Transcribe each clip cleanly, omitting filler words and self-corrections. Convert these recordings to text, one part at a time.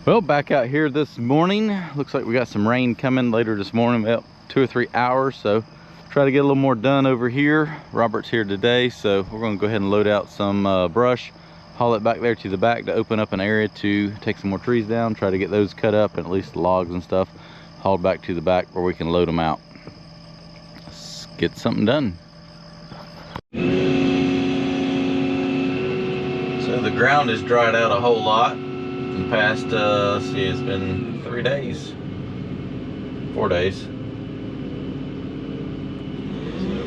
Well, back out here this morning. Looks like we got some rain coming later this morning, about 2 or 3 hours. So try to get a little more done over here. Robert's here today, so we're going to go ahead and load out some brush, haul it back there to the back to open up an area to take some more trees down, try to get those cut up, and at least the logs and stuff hauled back to the back where we can load them out. Let's get something done. So the ground has dried out a whole lot. In the past, let's see, it's been 4 days. So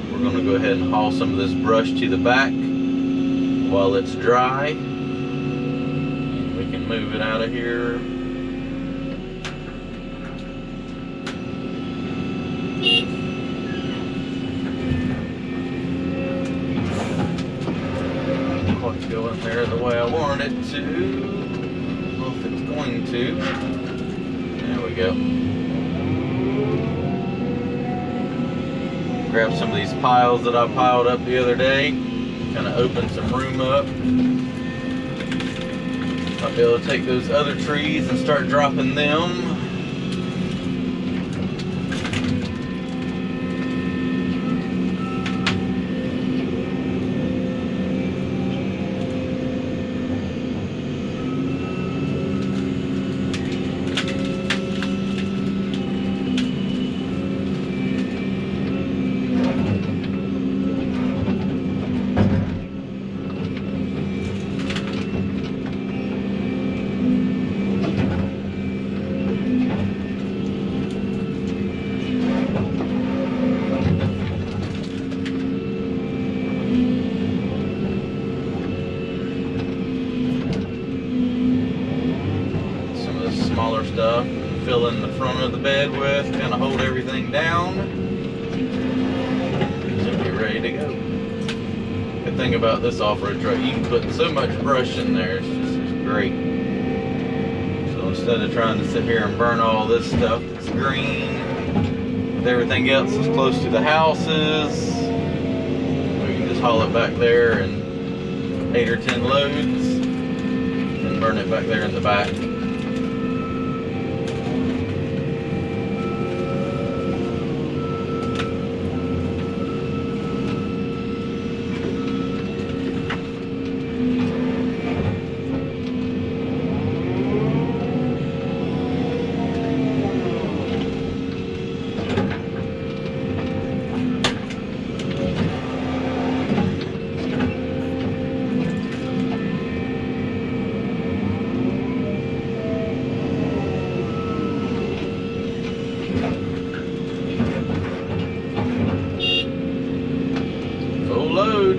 we're going to go ahead and haul some of this brush to the back while it's dry. And we can move it out of here. What's going there the way I want it to. If it's going to. There we go. Grab some of these piles that I piled up the other day. Kind of open some room up. I'll be able to take those other trees and start dropping them. Smaller stuff, fill in the front of the bed with, kind of hold everything down. Should be ready to go. Good thing about this off-road truck, you can put so much brush in there, it's just great. So instead of trying to sit here and burn all this stuff that's green, with everything else that's close to the houses, we can just haul it back there in 8 or 10 loads and burn it back there in the back. Load.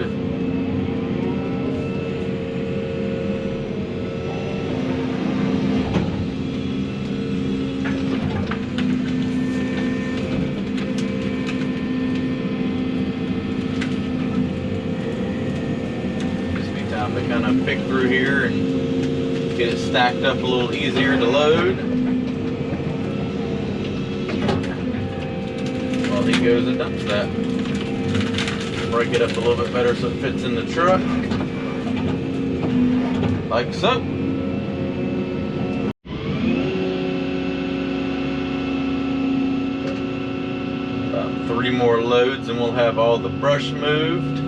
Gives me time to kind of pick through here and get it stacked up a little easier to load while he goes and dumps that. Break it up a little bit better so it fits in the truck, like so. About 3 more loads and we'll have all the brush moved.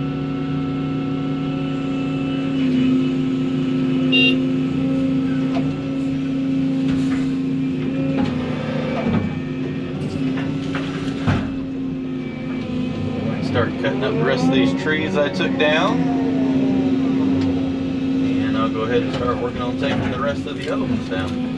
Start cutting up the rest of these trees I took down, and I'll go ahead and start working on taking the rest of the other ones down.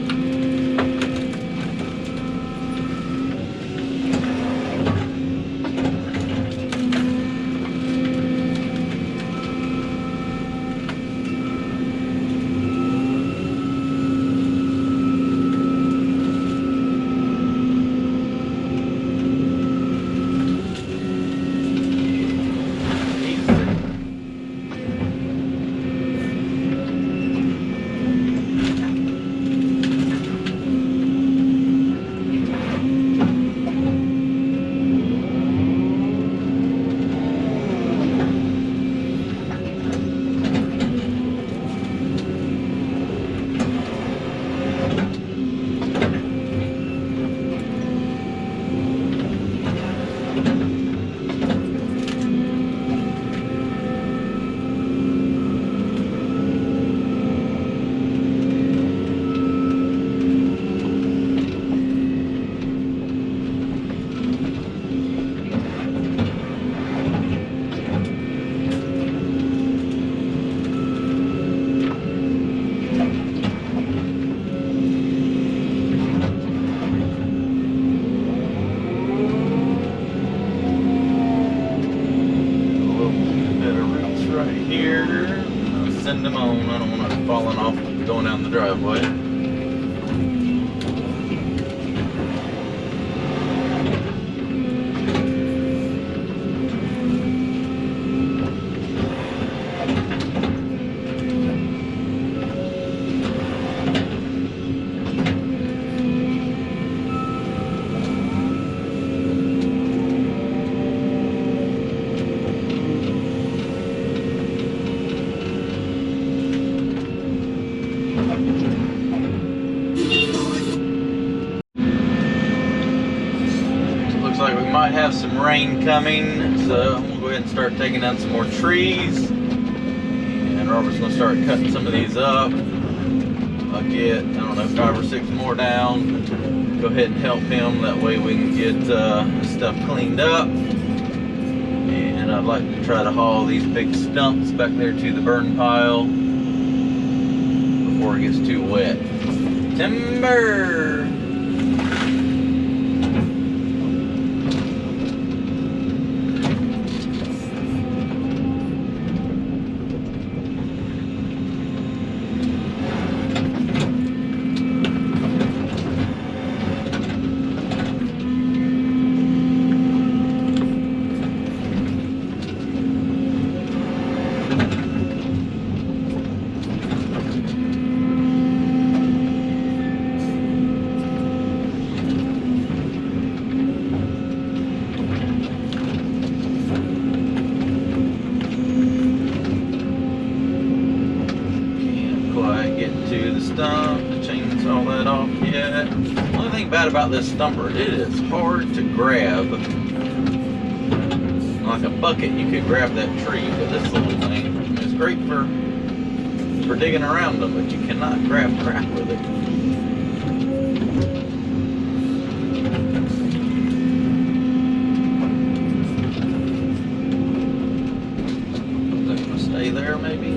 driveway. Looks like we might have some rain coming, so I'm gonna go ahead and start taking down some more trees. And Robert's gonna start cutting some of these up. I'll get, I don't know, 5 or 6 more down. Go ahead and help him. That way we can get stuff cleaned up. And I'd like to try to haul these big stumps back there to the burn pile before it gets too wet. Timber! Chainsaw that off yet. The only thing bad about this stumper, it is hard to grab. Like a bucket, you could grab that tree, but this little thing is great for digging around them, but you cannot grab crap with it. Is that gonna stay there, maybe?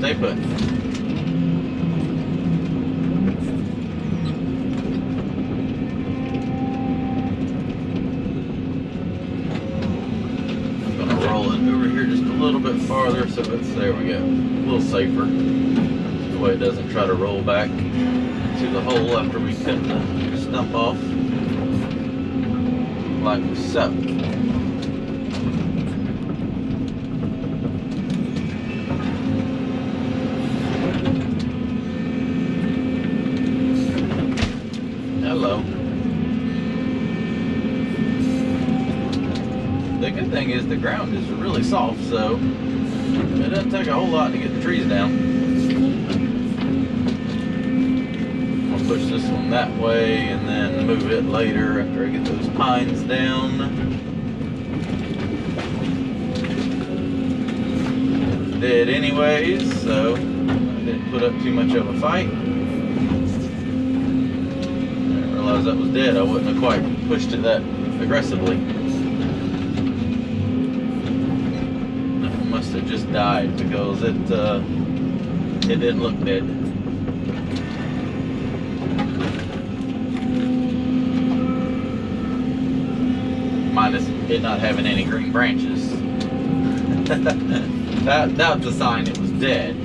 Stay put. I'm gonna roll it over here just a little bit farther so it's, there we go, a little safer. The way it doesn't try to roll back to the hole after we cut the stump off. Like so. Hello. The good thing is the ground is really soft, so it doesn't take a whole lot to get the trees down. I'll push this one that way and then move it later after I get those pines down. It's dead anyways, so I didn't put up too much of a fight. That was dead, I wouldn't have quite pushed it that aggressively. That one must have just died because it didn't look dead. Minus it not having any green branches. That's a sign it was dead.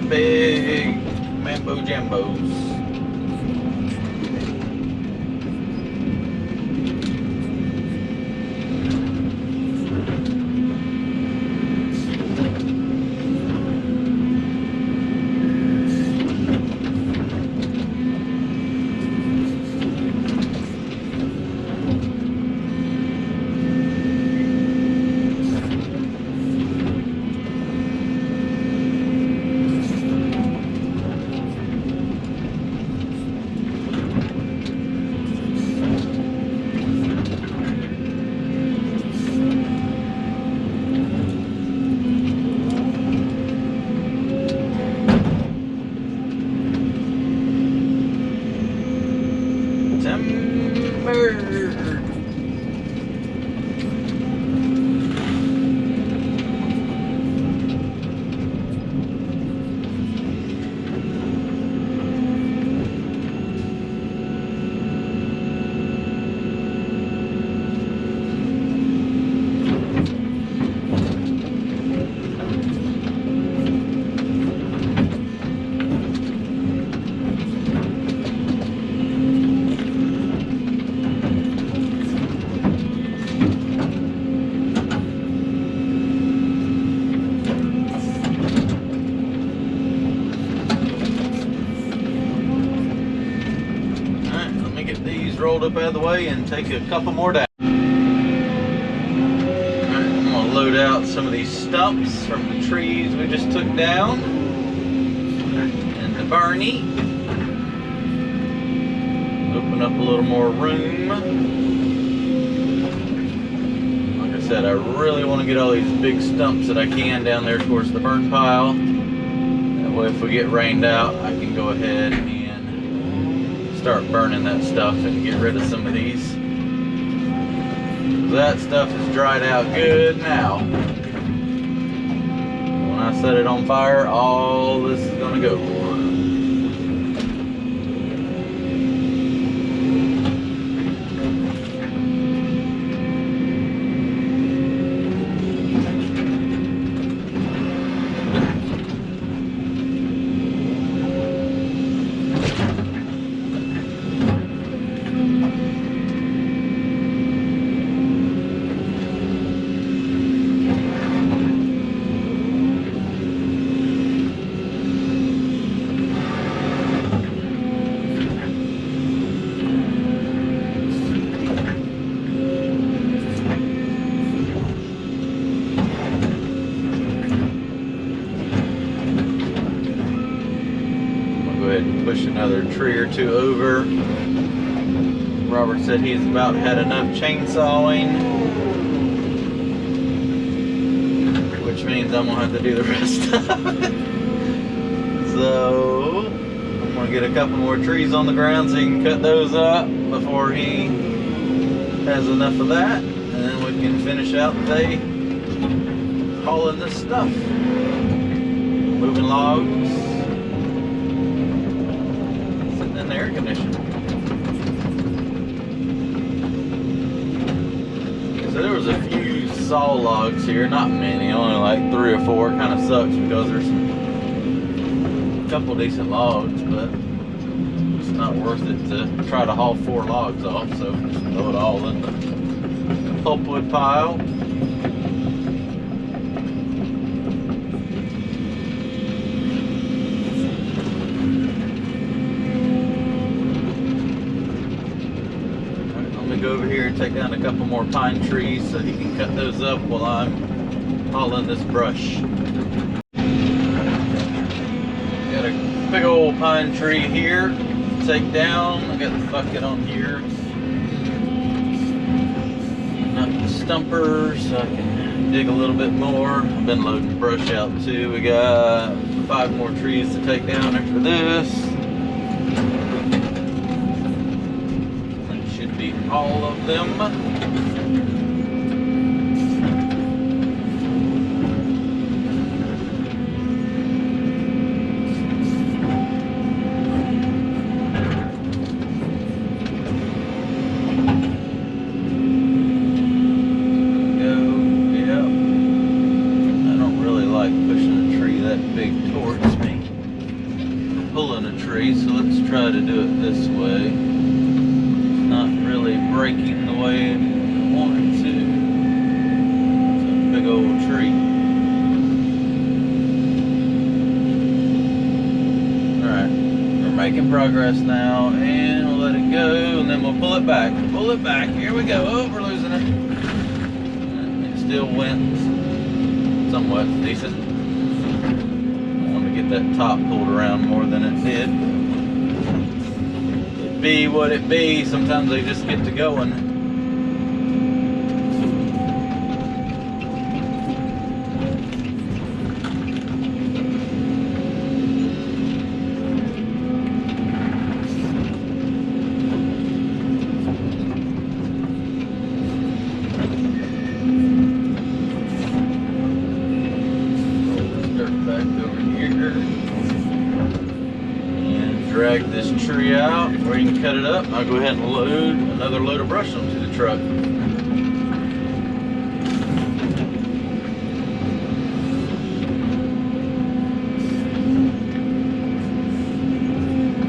Big mambo jambos. pulled up out of the way and take a couple more down. Alright, I'm going to load out some of these stumps from the trees we just took down in the Barney. Open up a little more room. Like I said, I really want to get all these big stumps that I can down there towards the burn pile. That way if we get rained out, I can go ahead and start burning that stuff and get rid of some of these. That stuff is dried out good now. When I set it on fire, all this is going to go. Push another tree or two over. Robert said he's about had enough chainsawing, which means I'm gonna have to do the rest of it. So I'm gonna get a couple more trees on the ground so he can cut those up before he has enough of that, and then we can finish out the day hauling this stuff, moving logs, in the air conditioner. So there was a few saw logs here, not many, only like 3 or 4. Kind of sucks because there's a couple decent logs, but it's not worth it to try to haul 4 logs off, so just throw it all in the pulpwood pile. Go over here and take down a couple more pine trees so he can cut those up while I'm hauling this brush. Got a big old pine tree here to take down. I got the bucket on here. Not the stumper so I can dig a little bit more. I've been loading brush out too. We got 5 more trees to take down after this. All of them. Go, yep. I don't really like pushing a tree that big towards me. Pulling a tree, so let's try to do it this way. Breaking the way I wanted to. It's a big old tree. Alright, we're making progress now, and we'll let it go, and then we'll pull it back. Pull it back. Here we go. Oh, we're losing it. And it still went somewhat decent. I want to get that top pulled around more than it did. Be what it be, sometimes they just get to going. Drag this tree out where you can cut it up. I'll go ahead and load another load of brush onto the truck.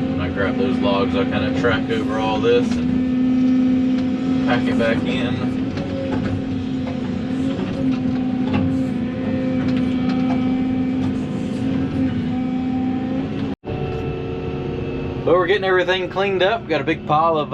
When I grab those logs, I'll kind of track over all this and pack it back in. But we're getting everything cleaned up. Got a big pile of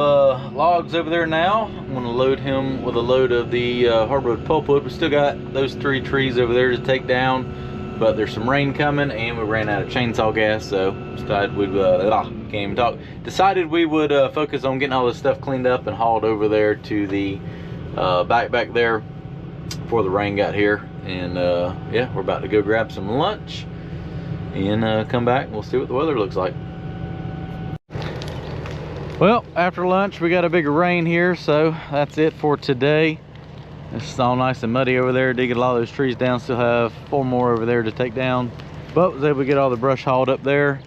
logs over there now. I'm gonna load him with a load of the hardwood pulpwood. We still got those 3 trees over there to take down, but there's some rain coming and we ran out of chainsaw gas, so decided we can't even talk. Decided we would focus on getting all this stuff cleaned up and hauled over there to the back there before the rain got here. And yeah, we're about to go grab some lunch and come back and we'll see what the weather looks like. Well, after lunch we got a big rain here, so that's it for today. It's all nice and muddy over there, digging a lot of those trees down. Still have 4 more over there to take down, but was able to get all the brush hauled up there,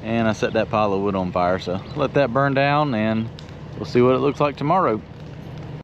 and I set that pile of wood on fire, so let that burn down and we'll see what it looks like tomorrow.